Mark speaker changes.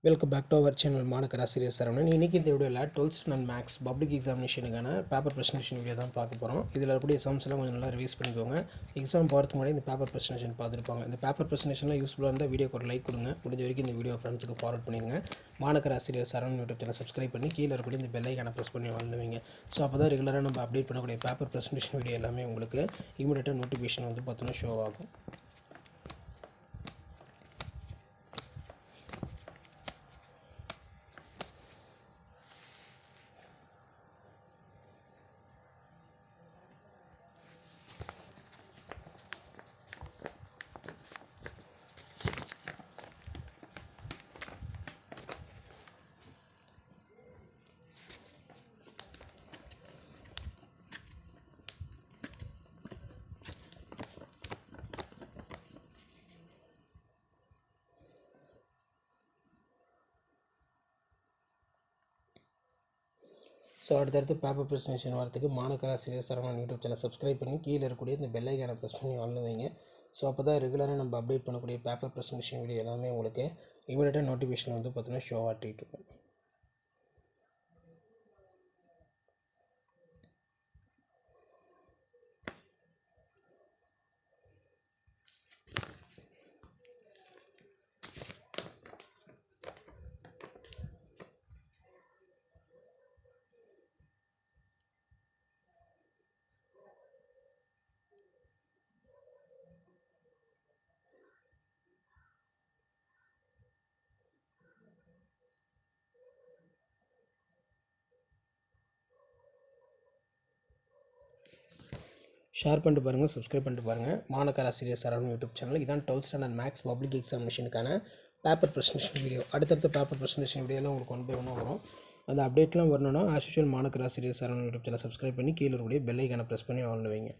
Speaker 1: Welcome back to our channel மாணக்கர் ஆசிரியர் சரவணன். இன்றைக்கி இந்த வீடியோவில் 12th ஸ்டாண்டர்ட் மேக்ஸ் பப்ளிக் எக்ஸாமினேஷனுக்கான பேப்பர் ப்ரெசன்டேஷன் வீடியோ தான் பார்க்க போகிறோம். இதில் இருக்கக்கூடிய சம்ஸ்லாம் கொஞ்சம் நல்லா ரிவைஸ் பண்ணிக்கோங்க. எக்ஸாம் போகிறதுக்கு முன்னாடி இந்த பேப்பர் ப்ரெசன்டேஷன் பார்த்துருப்பாங்க. இந்த பேப்பர் ப்ரெசன்டேஷன்லாம் யூஸ்ஃபுல்லாக இருந்தால் வீடியோக்கு ஒரு லைக் கொடுங்க. முடிஞ்ச வரைக்கும் இந்த வீடியோ ஃப்ரெண்ட்ஸுக்கு ஃபார்வர்ட் பண்ணிடுங்க. மாணக்கர் ஆசிரியர் சரவணன் யூடியூப் சேனல் சப்ஸ்கிரைப் பண்ணி கீழே இருக்கக்கூடிய இந்த பெல் ஐக்கானை ப்ரெஸ் பண்ணி வாழ்ந்துவீங்க. ஸோ அப்போ தான் ரெகுலராக நம்ம அப்டேட் பண்ணக்கூடிய பேப்பர் ப்ரெசன்டேஷன் வீடியோ எல்லாமே உங்களுக்கு இமீடியட்டாக நோட்டிஃபிகேஷன் வந்து பார்த்தோன்னா ஷோ ஆகும். ஸோ அடுத்தடுத்து பேப்பர் ப்ரெசன்டேஷன் வரதுக்கு மாணக்கர் ஆசிரியர் சரவணன் யூடியூப் சேனல் சப்ஸ்கிரைப் பண்ணி கீழே இருக்கக்கூடிய இந்த பெல் ஐக்கானை ப்ரெஸ் பண்ணி வாழ்ந்துவீங்க. ஸோ அப்போ தான் ரெகுலராக நம்ம அப்டேட் பண்ணக்கூடிய பேப்பர் ப்ரெசன்டேஷன் வீடியோ எல்லாமே உங்களுக்கு இமீடியட்டாக நோட்டிஃபிகேஷன் வந்து பார்த்தீங்கன்னா ஷோ ஆட்டிகிட்டு இருக்கும். ஷேர் பண்ணிட்டு பாருங்கள், சப்ஸ்கிரைப் பண்ணிட்டு பாருங்கள். மாணக்கர் ஆசிரியர் சரவணன் யூடியூப் சேனல். இதான் 12th ஸ்டாண்டர்ட் மேக்ஸ் பப்ளிக் எக்ஸாமினேஷனுக்கான பேப்பர் ப்ரெசன்டேஷன் வீடியோ. அடுத்தடுத்த பேப்பர் ப்ரெசன்டேஷன் வீடியோலாம் உங்களுக்கு ஒன் பை ஒன்னாக வரும். அந்த அப்டேட்லாம் வரணும்னா ஆஸ் யூஷுவல் மாணக்கர் ஆசிரியர் சரவணன் யூடியூப் சேனல் சப்ஸ்கிரைப் பண்ணி கீழே இருக்கக்கூடிய பெல் ஐக்கானை ப்ரெஸ் பண்ணி ஆன் வைங்க.